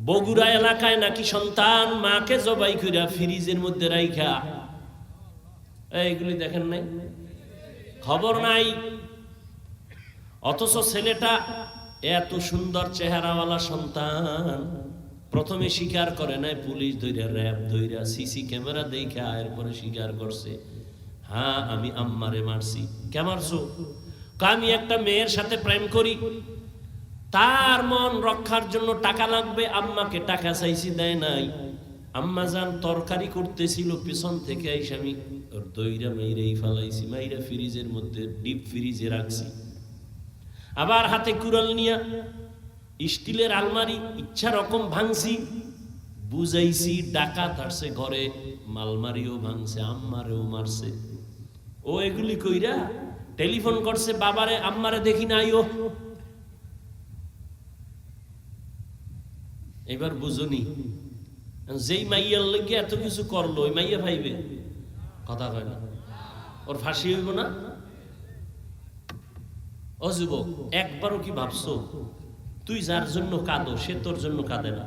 বগুড়া এলাকায় নাকি সন্তান মাকে জবাই কইরা ফ্রিজের মধ্যে রাইখা, এইগুলি দেখেন নাই, খবর নাই। অথচ ছেলেটা এত সুন্দর চেহারাওয়ালা সন্তান, প্রথমে স্বীকার করে নাই, পুলিশ ধইরা, র‍্যাব ধইরা, সিসি ক্যামেরা দেখা এরপরে স্বীকার করছে, হ্যাঁ আমি আম্মারে মারছি। কে মারছো? আমি একটা মেয়ের সাথে প্রেম করি, তার মন রক্ষার জন্য টাকা লাগবে, আম্মাকে টাকা চাইছি, দেয় নাই। আম্মা জান তরকারি করতেছিল, পিছন থেকে আইসা আমি দইরা মাইরাই ফালাইছি, মাইরা ফ্রিজের মধ্যে ডিপ ফ্রিজে রাখছি। আবার হাতে কুড়াল নিয়া স্টিলের আলমারি ইচ্ছা রকম ভাঙছি, বুঝাইছি ডাকাত আসছে ঘরে, মালমারিও ভাঙছে, আম্মারেও মারছে। ও এগুলি কইরা টেলিফোন করছে বাবারে, আম্মারে দেখি নাই। ও এবার বুঝনি, যেই মাইয়ার লেগে এত কিছু করলো, ওই মাইয়া ভাইবে, কথা কয় না, ওর ফাঁসি হইব না? ও যুবক, একবারও কি ভাবছো তুই যার জন্য কাঁদো সে তোর জন্য কাঁদে না?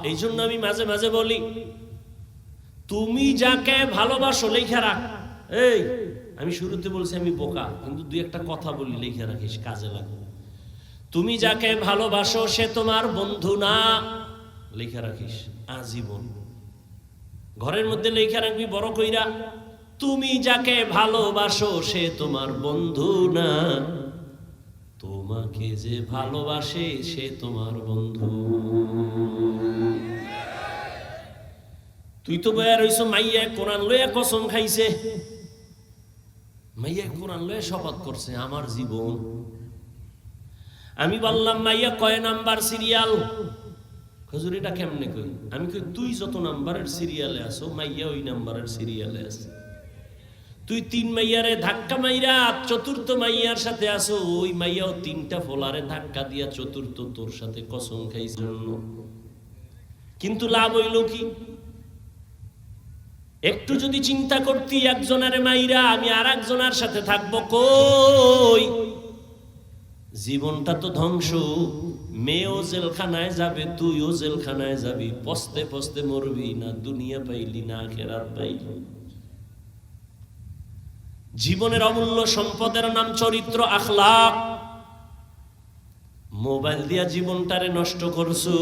এই জন্য আমি মাঝে মাঝে বলি, তুমি যাকে ভালোবাসো লেখা রাখ। এই আমি শুরুতে বলছি আমি বোকা, কিন্তু দুই একটা কথা বলি, লেখা রাখিস, কাজে লাগে। তুমি যাকে ভালোবাসো সে তোমার বন্ধু না, লেখা রাখিস আজীবন। ঘরের মধ্যে লেখা রাখবি বড় কইরা, তুমি যাকে ভালোবাসো সে তোমার বন্ধু না, তোমাকে যে ভালোবাসে সে তোমার বন্ধু। তুই তো বয়া রইছ মাইয়া কোরআন লইয়া কসম খাইছে, মাইয়া কোরআন লইয়া শপথ করছে আমার জীবন। আমি বললাম মাইয়া কয় নাম্বার সিরিয়াল? হুজুর এটা কেমনে কই? আমি কই তুই যত নাম্বারের সিরিয়ালে আছো মাইয়া ওই নাম্বারের সিরিয়ালে আছে। তুই 3 মাইয়ারে ধাক্কা মাইরা 4র্থ মাইয়ার সাথে আসো, ওই মাইয়াও 3টা ফোলারে ধাক্কা দিয়া 4র্থ তোর সাথে কসম খাইছে। কিন্তু লাভ হইল কি? একটু যদি চিন্তা করতি একজনের মাইরা আমি আর একজনের সাথে থাকবো, কই জীবনটা তো ধ্বংস। মেয়েও জেলখানায় যাবে, তুইও জেলখানায় যাবি, পস্তে পস্তে মরবি, না দুনিয়া পাইলি না আখিরাত পাইলি। জীবনের অমূল্য সম্পদের নাম চরিত্র, আখলাক। মোবাইল দিয়া জীবনটারে নষ্ট করছো।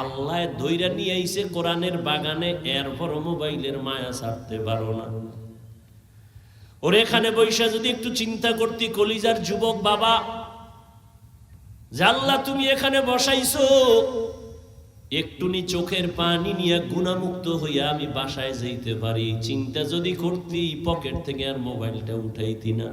আল্লাহ ধইরা নিয়ে আইছে কোরআনের বাগানে, এরপর মোবাইলের মায়া ছাড়তে পারো না। ওর এখানে বৈশা যদি একটু চিন্তা করতি কলিজার যুবক বাবা, যে আল্লাহ তুমি এখানে বসাইছো, একটুনি চোখের পানি নিয়ে গুণামুক্ত হইয়া আমি বাসায় যাইতে পারি, চিন্তা যদি করতি পকেট থেকে আর মোবাইলটা উঠাইতি না।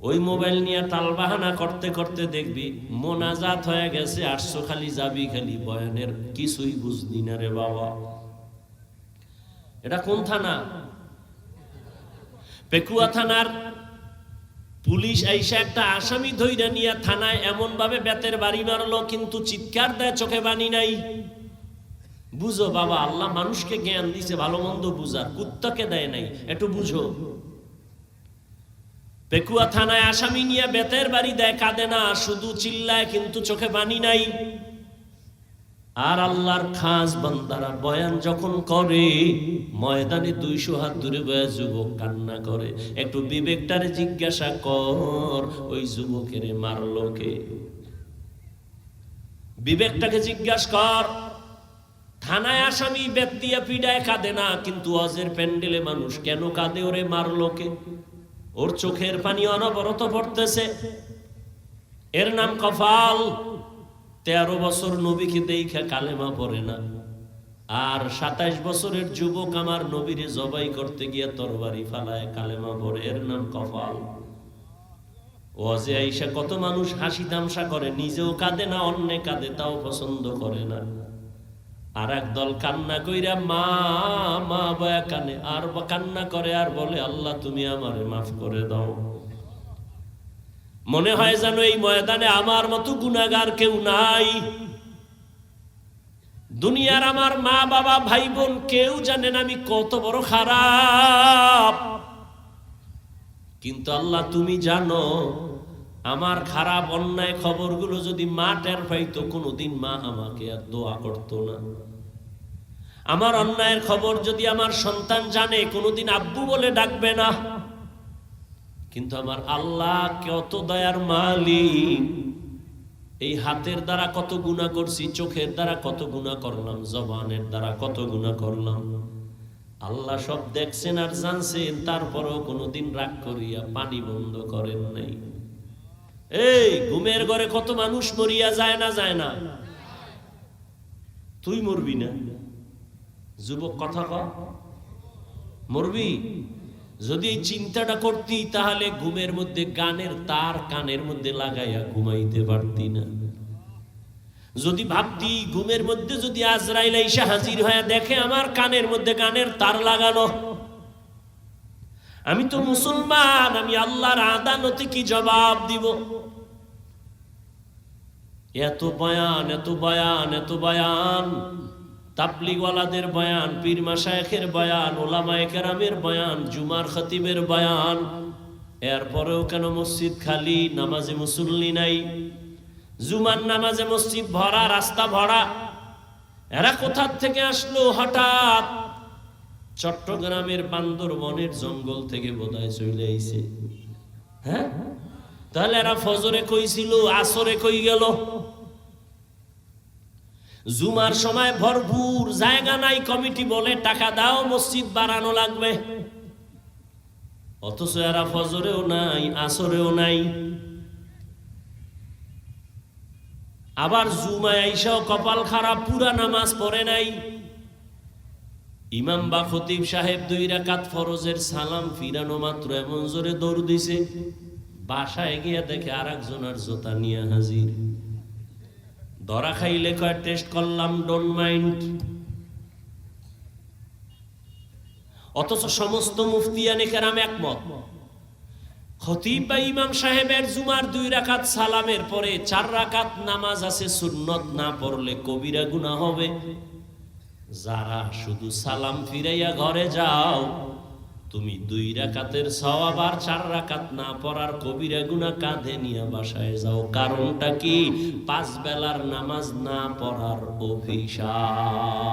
ওই মোবাইল নিয়ে তালবাহানা করতে করতে দেখবি মোনাজাত হয়ে গেছে, 800 খালি যাবি, খালি বয়ানের কিছুই বুঝলি না রে বাবা। এটা কোন থানা? পেকুয়া থানার পুলিশ আইসা একটা আসামি ধইরা নিয়ে থানায় এমন ভাবে বেতের বাড়ি মারলো, কিন্তু চিৎকার দেয় চোখে বানি নাই। বুঝো বাবা, আল্লাহ মানুষকে জ্ঞান দিছে ভালো মন্দ বুঝার, কুত্তাকে দেয় নাই, একটু বুঝো। পেকুয়া থানায় আসামি নিয়ে বেতের বাড়ি দেয়, কাঁদে না, শুধু চিল্লায়, কিন্তু চোখে বানি নাই। আর আল্লাহর খাস বান্দারা বয়ান যখন করে, ময়দানে 200 হাত দূরে বয়া যুবক কান্না করে। একটু বিবেকটারে জিজ্ঞাসা কর, ওই যুবকের মারলো কে? বিবেকটাকে জিজ্ঞাসা কর। থানায় আসামি বেত দিয়া পিডায়, কাঁদে না, কিন্তু ওয়াজের প্যান্ডেলে মানুষ কেন কাঁদে? ওরে মারলো কে? ওর চোখের পানি অনবরত পড়তেছে। এর নাম কফাল। 13 বছর নবীকে দেখা কালেমা পড়ে না, আর 27 বছরের যুবক আমার নবীরে জবাই করতে গিয়ে তরবারি ফালায় কালেমা পড়ে। এর নাম কফাল। ওয়াজে আইসা কত মানুষ হাসি তামসা করে, নিজেও কাঁদে না, অন্যে কাঁদে, তাও পছন্দ করে না। আর একদল কান্না কইরা মা মা বয়া কানে, আর কান্না করে আর বলে আল্লাহ তুমি আমারে মাফ করে দাও। মনে হয় যেন এই ময়দানে আমার মতো গুনাহগার কেউ নাই। দুনিয়ার আমার মা বাবা ভাই বোন কেউ জানেন আমি কত বড় খারাপ, কিন্তু আল্লাহ তুমি জানো আমার খারাপ অন্যায় খবরগুলো যদি মা টের পাইতো, কোনোদিন মা আমাকে আর দোয়া করতো না। আমার অন্যায়ের খবর যদি আমার সন্তান জানে, কোনোদিন আব্বু বলে ডাকবে না। কিন্তু আমার আল্লাহ কত দয়ার মালিক, এই হাতের দ্বারা কত গুনাহ করছি, চোখের দ্বারা কত গুনাহ করলাম, জবানের দ্বারা কত গুনাহ করলাম, আল্লাহ সব দেখছেন আর জানছেন। তারপরেও কোনোদিন রাগ করিয়া পানি বন্ধ করেন নাই। এই ঘুমের ঘরে কত মানুষ মরিয়া যায় না, যায় না? তুই মরবি না? যুবক কথা ক, মরবি? যদি এই চিন্তাটা করতি, তাহলে ঘুমের মধ্যে গানের তার কানের মধ্যে লাগাইয়া ঘুমাইতে পারতি না। যদি ভাবতি ঘুমের মধ্যে যদি আজরাইল আইসা হাজির হয়ে দেখে আমার কানের মধ্যে গানের তার লাগানো, আমি তো মুসলমান, আমি আল্লাহর আদালতে কি জবাব দিব? এত বয়ান, এত বয়ান, এত বয়ান, তাবলিগওয়ালাদের বয়ান, পীর মাশায়েখের বয়ান, ওলামায়ে কেরামের বয়ান, জুমার খতিবের বয়ান, এরপরেও কেন মসজিদ খালি, নামাজে মুসল্লি নাই? জুমার নামাজে মসজিদ ভরা, রাস্তা ভরা। এরা কোথা থেকে আসলো হঠাৎ? চট্টগ্রামের বান্দরবনের জঙ্গল থেকে বোধহয় চলে আইছে। হ্যাঁ, তাহলে এরা ফজরে কইছিল, আসরে কই গেল? জুমার সময় ভরপুর, জায়গা নাই, কমিটি বলে টাকা দাও, মসজিদ বাড়ানো লাগবে। অথচ এরা ফজরেও নাই, আসরেও নাই। আবার জুমায় আইসাও কপাল খারাপ, পুরা নামাজ পড়ে নাই। ইমাম বা খতিব সাহেব 2 রাকাত ফরজের সালাম ফিরানো মাত্র এমন জোরে দৌড় দিছে, বাসায় গিয়া দেখে আরেকজনের জোতা নিয়ে হাজির। ধরা খাইলে কয় টেস্ট করলাম, ডোন্ট মাইন্ড। অথচ সমস্ত মুফতিয়ানে কেরাম একমত, খতিব বা ইমাম সাহেবের জুমার 2 রাকাত সালামের পরে 4 রাকাত নামাজ আছে সুন্নত, না পড়লে কবিরা গুনাহ হবে। যারা শুধু সালাম ফিরাইয়া ঘরে যাও, তুমি 2 রাকাতের সওয়াব আর 4 রাকাত না পড়ার কবিরা গুনাহ কাঁধে নিয়ে বাসায় যাও। কারণটা কি? 5 বেলার নামাজ না পড়ার অভিশাপ।